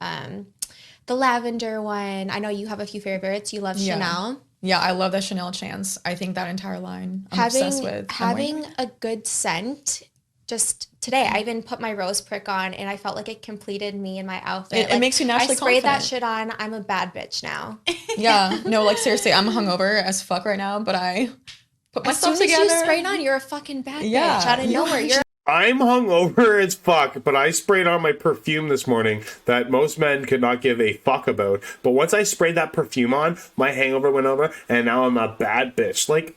the lavender one. I know you have a few favorites. You love Chanel. Yeah, I love that Chanel Chance. I think that entire line I'm obsessed with. Having a good scent. Just today, I even put my Rose Prick on, and I felt like it completed me and my outfit. It makes you naturally I sprayed that confident. shit on. I'm a bad bitch now. Yeah, no, like seriously, I'm hungover as fuck right now, but I put As soon myself as together. you sprayed on, you're a fucking bad Yeah, bitch out of you nowhere. You're I'm hungover as fuck, but I sprayed on my perfume this morning that most men could not give a fuck about. But once I sprayed that perfume on, my hangover went over, and now I'm a bad bitch. Like,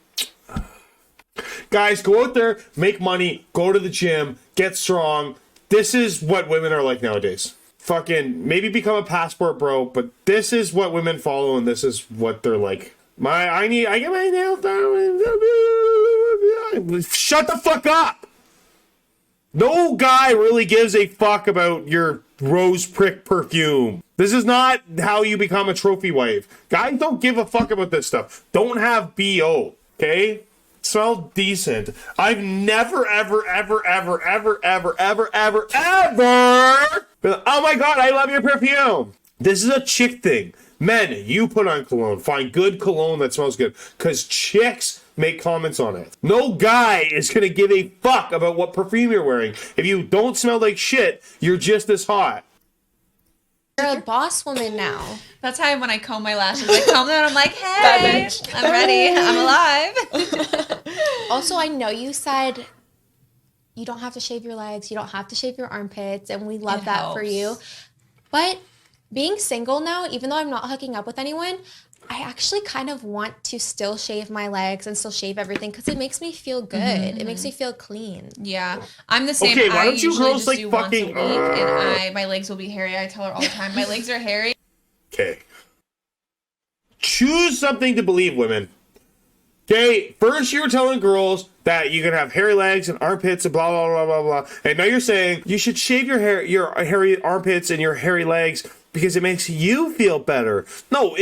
guys, go out there, make money, go to the gym, get strong. This is what women are like nowadays. Fucking maybe become a passport bro, but this is what women follow, and this is what they're like. I get my nails done. Shut the fuck up. No guy really gives a fuck about your Rose Prick perfume. This is not how you become a trophy wife. Guys don't give a fuck about this stuff. Don't have BO, okay? Smell decent. I've never, ever been like, oh my god, I love your perfume. This is a chick thing. Men, you put on cologne. Find good cologne that smells good. Because chicks make comments on it. No guy is going to give a fuck about what perfume you're wearing. If you don't smell like shit, you're just as hot. a boss woman now. That's how when I comb my lashes, I comb them and I'm like, hey, I'm ready. I'm alive. Also, I know you said you don't have to shave your legs, you don't have to shave your armpits, and we love It that for you. helps. But being single now, even though I'm not hooking up with anyone, I actually kind of want to still shave my legs and still shave everything because it makes me feel good. It makes me feel clean. Yeah, I'm the same. Okay, why I don't you usually girls, just like, do fucking- once a week, and my legs will be hairy. I tell her all the time, my legs are hairy. Okay. Choose something to believe, women. Okay, first you were telling girls that you can have hairy legs and armpits and blah, blah, blah, blah, blah. And now you're saying you should shave your hair, your hairy armpits and your hairy legs because it makes you feel better. No,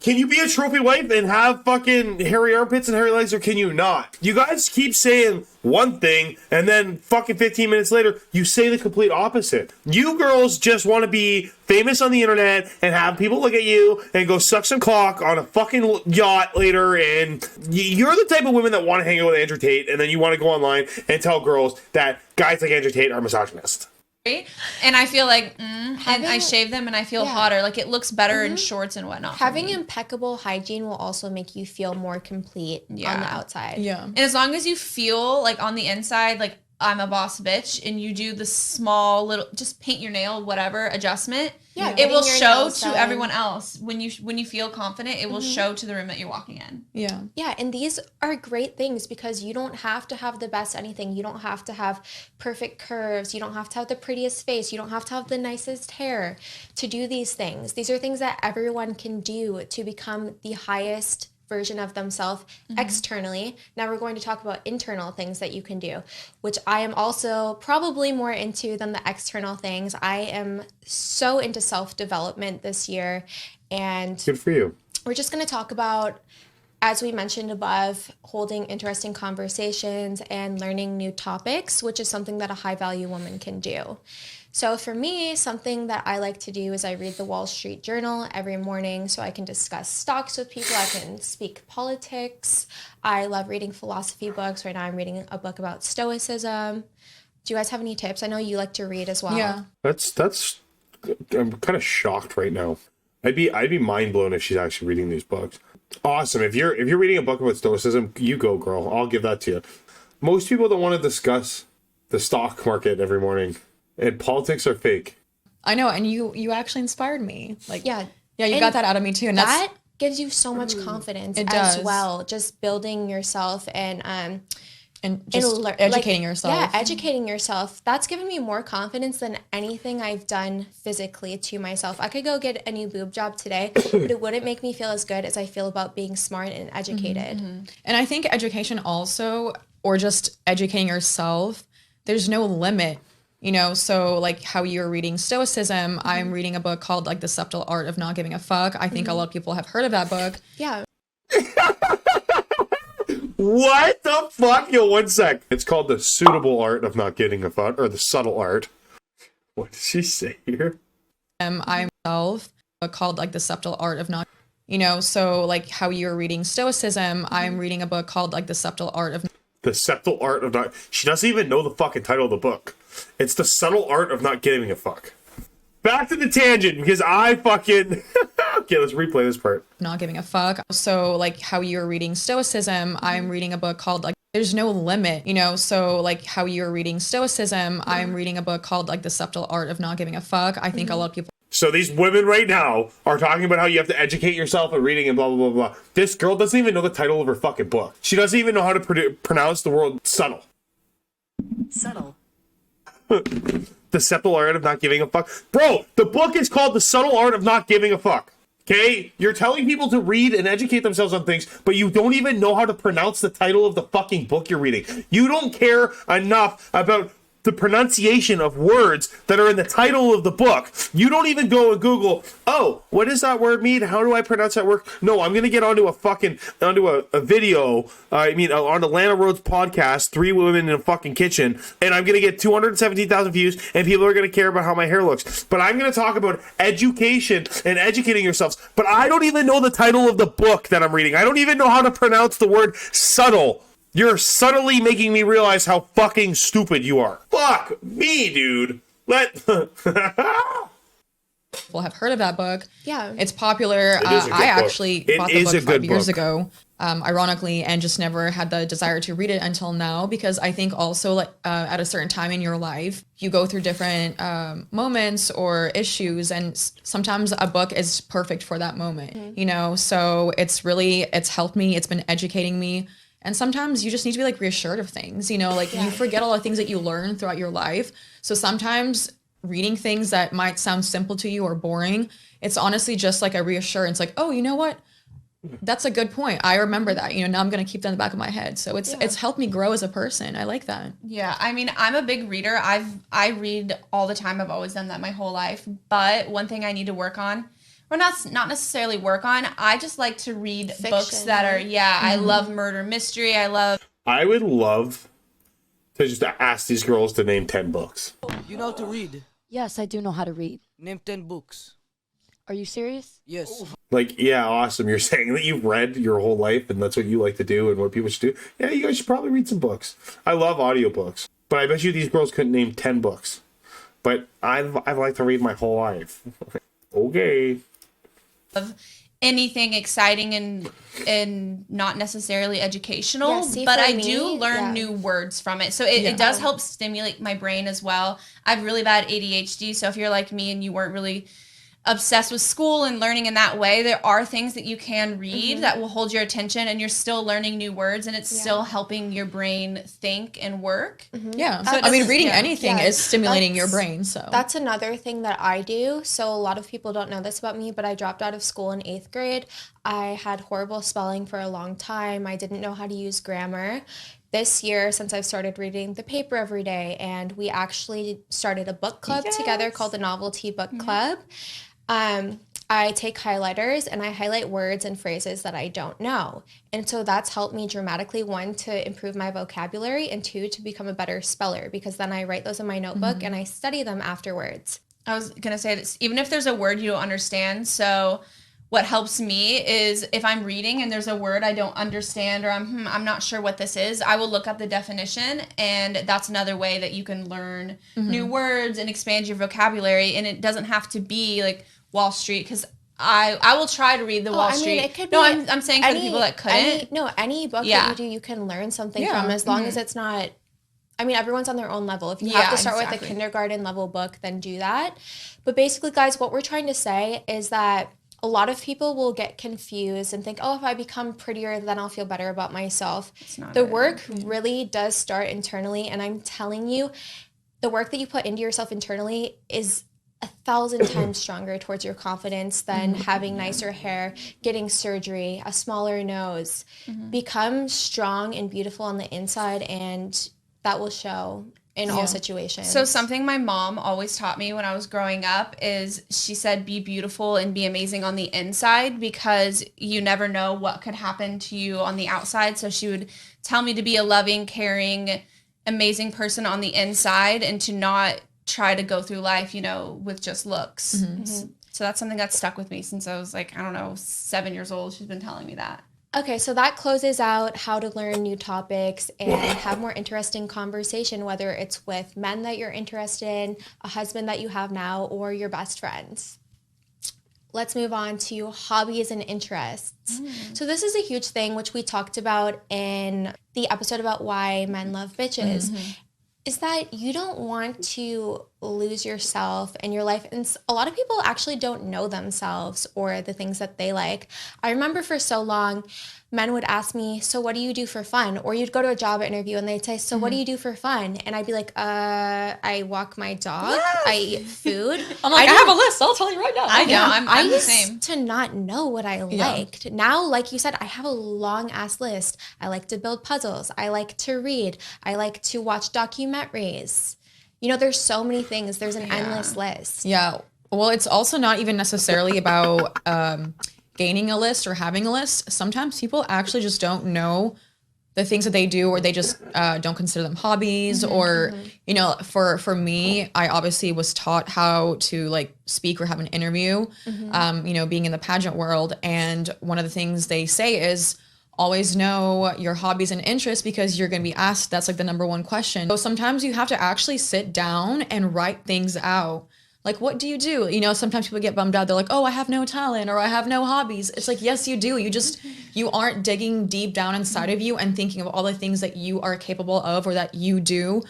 can you be a trophy wife and have fucking hairy armpits and hairy legs, or can you not? You guys keep saying one thing and then fucking 15 minutes later, you say the complete opposite. You girls just want to be famous on the internet and have people look at you and go suck some cock on a fucking yacht later, and you're the type of women that want to hang out with Andrew Tate, and then you want to go online and tell girls that guys like Andrew Tate are misogynist. And I feel like, and I shave them and I feel hotter. Like it looks better in shorts and whatnot. Having impeccable hygiene will also make you feel more complete on the outside. Yeah. And as long as you feel like on the inside, like I'm a boss bitch, and you do the small little, just paint your nail, whatever adjustment, Yeah, it will getting your show nails to done. everyone else when you feel confident. It will show to the room that you're walking in. Yeah. Yeah, and these are great things because you don't have to have the best anything. You don't have to have perfect curves. You don't have to have the prettiest face. You don't have to have the nicest hair to do these things. These are things that everyone can do to become the highest version of themselves externally. Now we're going to talk about internal things that you can do, which I am also probably more into than the external things. I am so into self-development this year, and Good for you. we're just going to talk about, as we mentioned above, holding interesting conversations and learning new topics, which is something that a high value woman can do. So for me, something that I like to do is I read the Wall Street Journal every morning so I can discuss stocks with people. I can speak politics. I love reading philosophy books. Right now I'm reading a book about stoicism. Do you guys have any tips? I know you like to read as well. Yeah. That's I'm kind of shocked right now. I'd be mind blown if she's actually reading these books. Awesome. If you're reading a book about stoicism, you go, girl. I'll give that to you. Most people don't want to discuss the stock market every morning, and politics are fake. I know, and you actually inspired me. Like, Yeah. you And got that out of me too, and that gives you so much confidence It as does. well. Just building yourself and just educating yourself. Yeah, educating yourself. That's given me more confidence than anything I've done physically to myself. I could go get a new boob job today, but it wouldn't make me feel as good as I feel about being smart and educated. And I think education also, or just educating yourself, there's no limit. So like how you're reading stoicism, I'm reading a book called like The Subtle Art of Not Giving a Fuck. I think a lot of people have heard of that book. Yeah. What the fuck? Yo, one sec. It's called The Suitable Art of Not Giving a Fuck, or The Subtle Art. What did she say here? I'm myself, a book called like The Subtle Art of Not, so like how you're reading stoicism, I'm reading a book called like The Subtle Art of The Subtle Art of Not... She doesn't even know the fucking title of the book. It's The Subtle Art of Not Giving a Fuck. Back to the tangent, because I fucking... Okay, let's replay this part. Not Giving a Fuck. So like how you're reading stoicism, I'm reading a book called like There's No Limit, so like how you're reading stoicism, I'm reading a book called like The Subtle Art of Not Giving a Fuck. I think a lot of people So these women right now are talking about how you have to educate yourself and reading and blah, blah, blah, blah. This girl doesn't even know the title of her fucking book. She doesn't even know how to pronounce the word subtle. Subtle. The Subtle Art of Not Giving a Fuck. Bro, the book is called The Subtle Art of Not Giving a Fuck. Okay? You're telling people to read and educate themselves on things, but you don't even know how to pronounce the title of the fucking book you're reading. You don't care enough about the pronunciation of words that are in the title of the book. You don't even go and Google, oh, what does that word mean? How do I pronounce that word? No, I'm going to get onto a video, onto Lana Rhoades podcast, 3 women in a fucking kitchen, and I'm going to get 217,000 views, and people are going to care about how my hair looks. But I'm going to talk about education and educating yourselves, but I don't even know the title of the book that I'm reading. I don't even know how to pronounce the word subtle. You're subtly making me realize how fucking stupid you are. Fuck me, dude. people have heard of that book. Yeah. It's popular. It is a good I book. actually It bought the is book a 5 good years book. ago, ironically, and just never had the desire to read it until now, because I think also like at a certain time in your life, you go through different moments or issues, and sometimes a book is perfect for that moment, So it's helped me. It's been educating me. And sometimes you just need to be like reassured of things, like you forget all the things that you learn throughout your life. So sometimes reading things that might sound simple to you or boring, it's honestly just like a reassurance, like, oh, you know what? That's a good point. I remember that, now I'm going to keep that in the back of my head. So it's helped me grow as a person. I like that. Yeah, I mean, I'm a big reader. I read all the time. I've always done that my whole life. But one thing I need to work on, or not necessarily work on, I just like to read books that are, I love murder mystery. I would love to just ask these girls to name 10 books. You know how to read. Yes, I do know how to read. Name 10 books. Are you serious? Yes. Like, yeah, awesome. You're saying that you've read your whole life and that's what you like to do and what people should do. Yeah, you guys should probably read some books. I love audiobooks. But I bet you these girls couldn't name 10 books. But I've liked to read my whole life. Okay. love anything exciting and not necessarily educational, Yeah, see, but for I me, do learn new words from it. So it does help stimulate my brain as well. I have really bad ADHD, so if you're like me and you weren't really obsessed with school and learning in that way, there are things that you can read that will hold your attention, and you're still learning new words, and it's still helping your brain think and work. Yeah. So it I mean, doesn't- reading yeah. anything Yeah, is stimulating your that's- brain. So That's another thing that I do. So a lot of people don't know this about me, but I dropped out of school in 8th grade. I had horrible spelling for a long time. I didn't know how to use grammar. This year, since I've started reading the paper every day, and we actually started a book club together called the Novelty Book Club. I take highlighters and I highlight words and phrases that I don't know. And so that's helped me dramatically, one, to improve my vocabulary, and two, to become a better speller, because then I write those in my notebook and I study them afterwards. I was going to say this, even if there's a word you don't understand. So what helps me is if I'm reading and there's a word I don't understand, or I'm not sure what this is, I will look up the definition. And that's another way that you can learn new words and expand your vocabulary. And it doesn't have to be like Wall Street, because I will try to read the Wall Street. It could no, be I'm saying for the people that couldn't. Any book Yeah. that you do, you can learn something from, as long as it's not. I mean, everyone's on their own level. If you Yeah, have to start with exactly. a kindergarten level book, then do that. But basically, guys, what we're trying to say is that a lot of people will get confused and think, oh, if I become prettier, then I'll feel better about myself. not The it. work really does start internally. And I'm telling you, the work that you put into yourself internally is 1,000 times stronger towards your confidence than having nicer hair, getting surgery, a smaller nose. Become strong and beautiful on the inside, and that will show in all situations. So something my mom always taught me when I was growing up is she said, be beautiful and be amazing on the inside, because you never know what could happen to you on the outside. So she would tell me to be a loving, caring, amazing person on the inside, and to not try to go through life, with just looks. So that's something that's stuck with me since I was 7 years old. She's been telling me that. Okay, so that closes out how to learn new topics and have more interesting conversation, whether it's with men that you're interested in, a husband that you have now, or your best friends. Let's move on to hobbies and interests. So this is a huge thing, which we talked about in the episode about why men love bitches. Is that you don't want to lose yourself in your life. And a lot of people actually don't know themselves or the things that they like. I remember for so long, men would ask me, so what do you do for fun? Or you'd go to a job interview and they'd say, so what do you do for fun? And I'd be like, I walk my dog, I eat food. I'm like, I have a list. I'll tell you right now. I know. I'm I the used same. to not know what I liked. Now, like you said, I have a long ass list. I like to build puzzles. I like to read. I like to watch documentaries. There's so many things. There's an endless list. Yeah. Well, it's also not even necessarily about gaining a list or having a list. Sometimes people actually just don't know the things that they do, or they just don't consider them hobbies. Or, for me, I obviously was taught how to speak or have an interview, being in the pageant world. And one of the things they say is, always know your hobbies and interests, because you're going to be asked. That's the number one question. So sometimes you have to actually sit down and write things out. What do you do? Sometimes people get bummed out. They're like, oh, I have no talent, or I have no hobbies. It's yes, you do. You aren't digging deep down inside of you and thinking of all the things that you are capable of, or that you do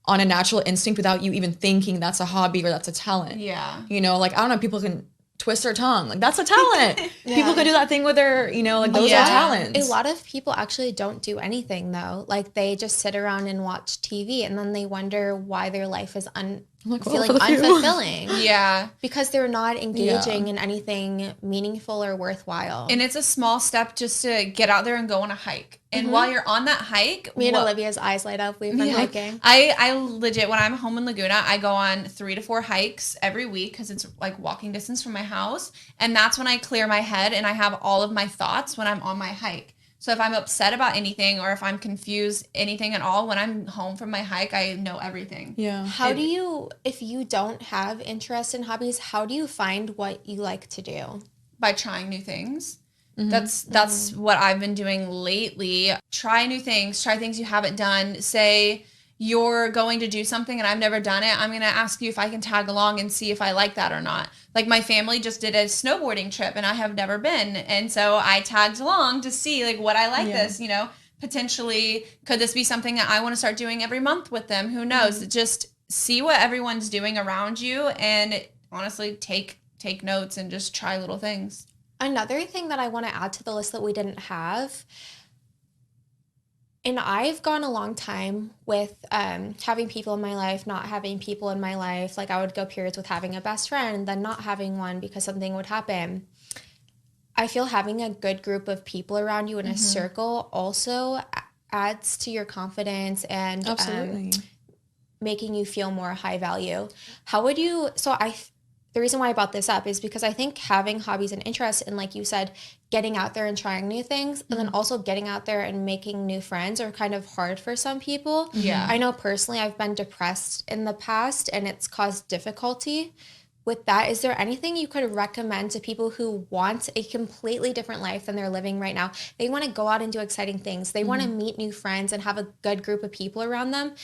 on a natural instinct without you even thinking that's a hobby or that's a talent. Yeah. I don't know, people can twist their tongue. That's a talent. People can do that thing with their, those are talents. A lot of people actually don't do anything though. They just sit around and watch TV, and then they wonder why their life is feeling unfulfilling. Yeah. Because they're not engaging in anything meaningful or worthwhile. And it's a small step just to get out there and go on a hike. And while you're on that hike, Me and Olivia's eyes light up. We've been hiking. I legit, when I'm home in Laguna, I go on 3 to 4 hikes every week, because it's walking distance from my house. And that's when I clear my head and I have all of my thoughts when I'm on my hike. So if I'm upset about anything, or if I'm confused, anything at all, when I'm home from my hike, I know everything. Yeah. How do you, if you don't have interest in hobbies, how do you find what you like to do? By trying new things. That's what I've been doing lately. Try new things. Try things you haven't done. Say you're going to do something and I've never done it. I'm going to ask you if I can tag along and see if I like that or not. My family just did a snowboarding trip and I have never been. And so I tagged along to see what I like this, potentially could this be something that I want to start doing every month with them? Who knows? Just see what everyone's doing around you, and honestly take notes and just try little things. Another thing that I want to add to the list that we didn't have, and I've gone a long time with having people in my life, not having people in my life. I would go periods with having a best friend, then not having one because something would happen. I feel having a good group of people around you in a circle also adds to your confidence and Absolutely. making you feel more high value. How would you, the reason why I brought this up is because I think having hobbies and interests and like you said, getting out there and trying new things and then also getting out there and making new friends are kind of hard for some people. Yeah. I know personally I've been depressed in the past and it's caused difficulty. With that, is there anything you could recommend to people who want a completely different life than they're living right now? They want to go out and do exciting things. They want to meet new friends and have a good group of people around them,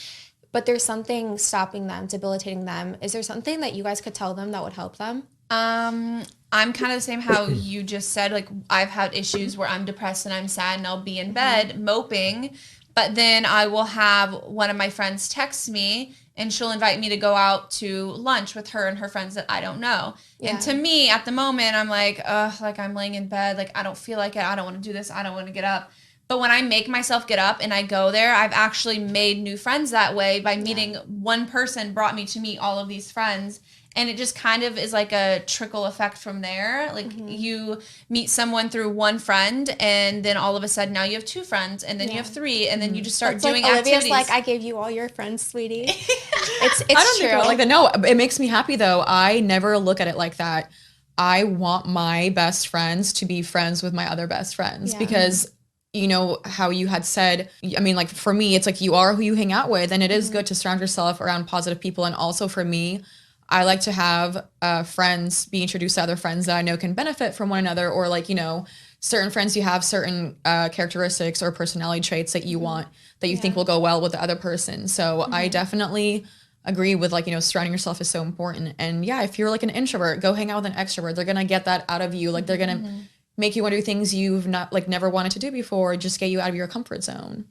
but there's something stopping them, debilitating them. Is there something that you guys could tell them that would help them? I'm kind of the same how you just said. Like, I've had issues where I'm depressed and I'm sad and I'll be in bed moping, but then I will have one of my friends text me and she'll invite me to go out to lunch with her and her friends that I don't know. Yeah. And to me, at the moment, I'm like, ugh, like I'm laying in bed. Like, I don't feel like it. I don't want to do this. I don't want to get up. But when I make myself get up and I go there, I've actually made new friends that way by meeting one person brought me to meet all of these friends. And it just kind of is like a trickle effect from there. Like you meet someone through one friend and then all of a sudden now you have two friends and then you have three and then you just start It's doing like Olivia's activities. like, I gave you all your friends, sweetie. It's I don't true. think about it like that. No, it makes me happy though. I never look at it like that. I want my best friends to be friends with my other best friends Yeah. because you know how you had said, I mean, like for me, it's like you are who you hang out with, and it is good to surround yourself around positive people. And also for me, I like to have friends be introduced to other friends that I know can benefit from one another, or like, you know, certain friends you have certain characteristics or personality traits that you want, that you think will go well with the other person. So I definitely agree with like, you know, surrounding yourself is so important. And yeah, if you're like an introvert, go hang out with an extrovert. They're going to get that out of you. Like they're going to make you want to do things you've not like never wanted to do before, just get you out of your comfort zone.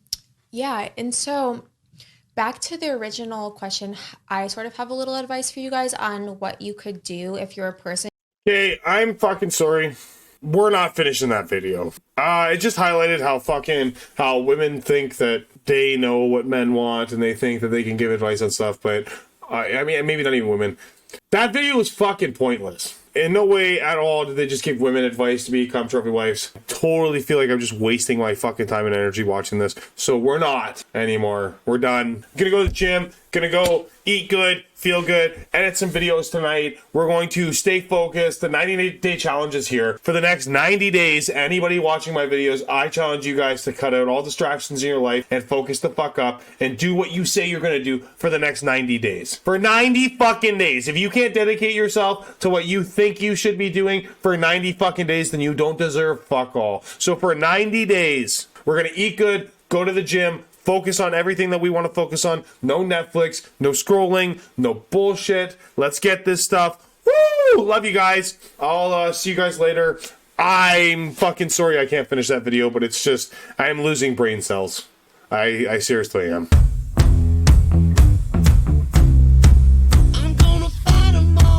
Yeah, and so back to the original question, I sort of have a little advice for you guys on what you could do if you're a person. Okay, I'm fucking sorry. We're not finishing that video. It just highlighted how women think that they know what men want and they think that they can give advice on stuff, but I mean, maybe not even women. That video was fucking pointless. In no way at all did they just give women advice to become trophy wives. Totally feel like I'm just wasting my fucking time and energy watching this. So we're not anymore. We're done. Gonna go to the gym. Gonna go eat good, feel good, edit some videos tonight. We're going to stay focused. The 90-day challenge is here. For the next 90 days, anybody watching my videos, I challenge you guys to cut out all distractions in your life and focus the fuck up and do what you say you're gonna do for the next 90 days. For 90 fucking days. If you can't dedicate yourself to what you think you should be doing for 90 fucking days, then you don't deserve fuck all. So for 90 days, we're gonna eat good, go to the gym, focus on everything that we want to focus on. No Netflix, no scrolling, no bullshit. Let's get this stuff. Woo! Love you guys. I'll see you guys later. I'm fucking sorry I can't finish that video, but it's just, I'm losing brain cells. I seriously am.